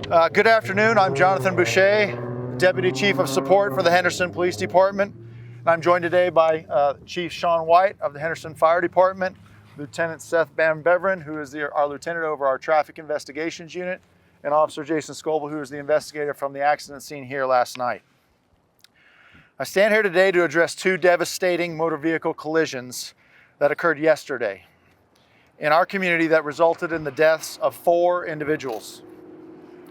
Good afternoon. I'm Jonathan Boucher, Deputy Chief of Support for the Henderson Police Department. And I'm joined today by Chief Sean White of the Henderson Fire Department, Lieutenant Seth Van Beveren, who is our lieutenant over our Traffic Investigations Unit, and Officer Jason Scoble, who is the investigator from the accident scene here last night. I stand here today to address two devastating motor vehicle collisions that occurred yesterday in our community that resulted in the deaths of 4 individuals.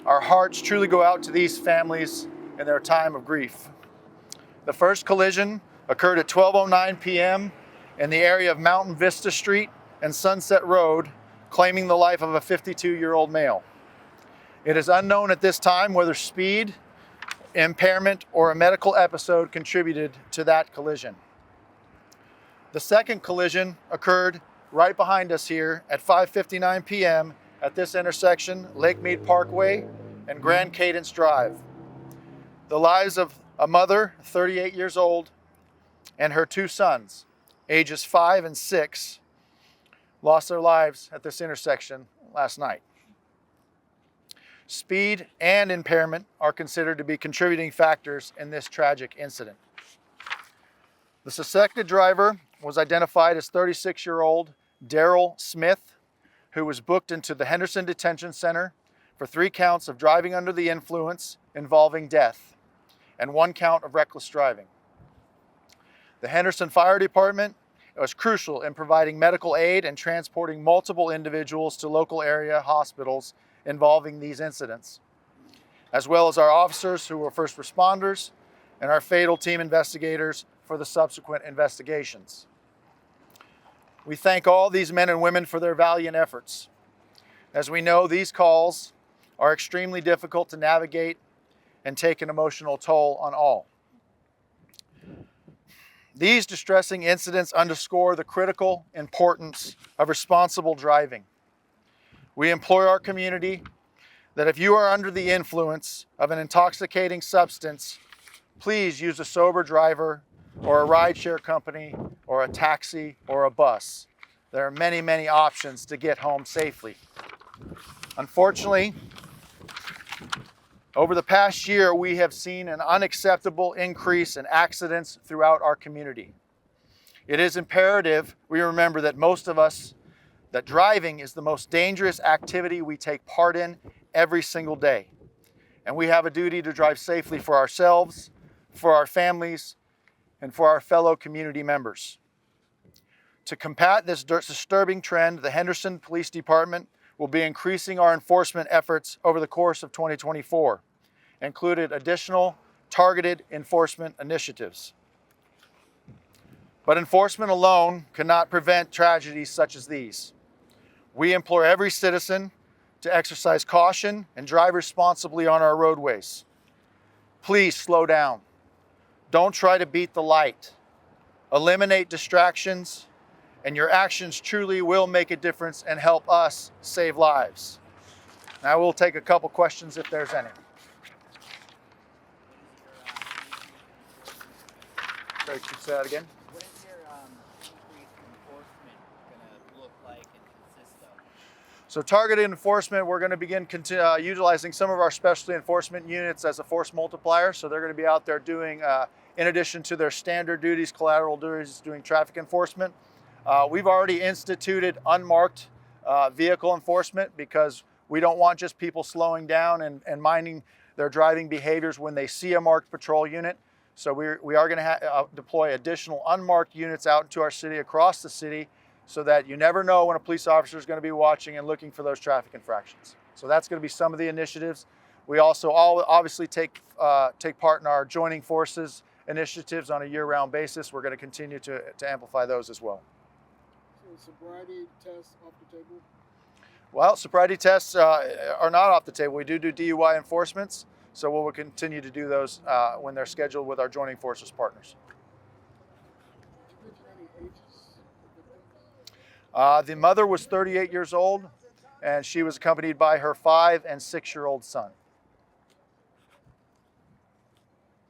Our hearts truly go out to these families in their time of grief. The first collision occurred at 12:09 p.m. in the area of Mountain Vista Street and Sunset Road, claiming the life of a 52-year-old male. It is unknown at this time whether speed, impairment, or a medical episode contributed to that collision. The second collision occurred right behind us here at 5:59 p.m. at this intersection, Lake Mead Parkway and Grand Cadence Drive. The lives of a mother, 38 years old, and her 2 sons, ages 5 and 6, lost their lives at this intersection last night. Speed and impairment are considered to be contributing factors in this tragic incident. The suspected driver was identified as 36-year-old Daryl Smith, who was booked into the Henderson Detention Center for 3 counts of driving under the influence involving death and 1 count of reckless driving. The Henderson Fire Department was crucial in providing medical aid and transporting multiple individuals to local area hospitals involving these incidents, as well as our officers who were first responders and our fatal team investigators for the subsequent investigations. We thank all these men and women for their valiant efforts. As we know, these calls are extremely difficult to navigate and take an emotional toll on all. These distressing incidents underscore the critical importance of responsible driving. We implore our community that if you are under the influence of an intoxicating substance, please use a sober driver or a rideshare company or a taxi or a bus. There are many, many options to get home safely. Unfortunately, over the past year, we have seen an unacceptable increase in accidents throughout our community. It is imperative we remember that that driving is the most dangerous activity we take part in every single day. And we have a duty to drive safely for ourselves, for our families, and for our fellow community members. To combat this disturbing trend, the Henderson Police Department will be increasing our enforcement efforts over the course of 2024, including additional targeted enforcement initiatives. But enforcement alone cannot prevent tragedies such as these. We implore every citizen to exercise caution and drive responsibly on our roadways. Please slow down. Don't try to beat the light. Eliminate distractions, and your actions truly will make a difference and help us save lives. Now we'll take a couple questions if there's any. Sorry, could you say that again? What is your increased enforcement going to look like and consist of? So targeted enforcement, we're going to begin utilizing some of our specialty enforcement units as a force multiplier. So they're going to be out there doing, in addition to their standard duties, collateral duties, doing traffic enforcement. We've already instituted unmarked vehicle enforcement because we don't want just people slowing down and minding their driving behaviors when they see a marked patrol unit. So we are going to deploy additional unmarked units out into our city, across the city, so that you never know when a police officer is going to be watching and looking for those traffic infractions. So that's going to be some of the initiatives. We also obviously take part in our joining forces initiatives on a year-round basis. We're going to continue to amplify those as well. So sobriety tests off the table? Well, sobriety tests are not off the table. We do DUI enforcements, so we'll continue to do those when they're scheduled with our joining forces partners. Did you mention any ages of victims? The mother was 38 years old, and she was accompanied by her 5- and 6-year-old son.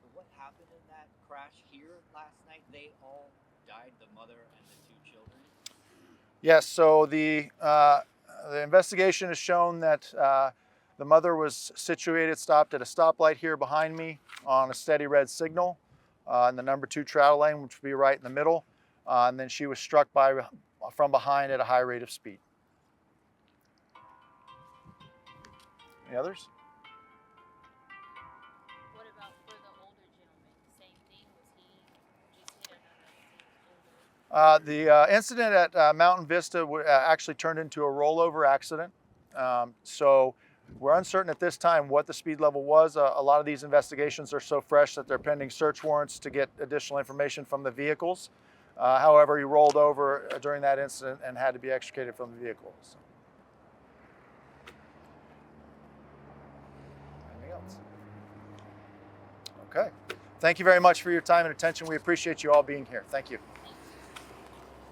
So what happened in that crash here last night? They all died, the mother and the 2 children? Yes, so the investigation has shown that The mother was stopped at a stoplight here behind me on a steady red signal in the number 2 travel lane, which would be right in the middle. And then she was struck from behind at a high rate of speed. Any others? What about for the older gentleman? Same thing? Was he just hit another older? The incident at Mountain Vista actually turned into a rollover accident. So we're uncertain at this time what the speed level was. A lot of these investigations are so fresh that they're pending search warrants to get additional information from the vehicles. However, he rolled over during that incident and had to be extricated from the vehicle. So. Anything else? Okay. Thank you very much for your time and attention. We appreciate you all being here. Thank you.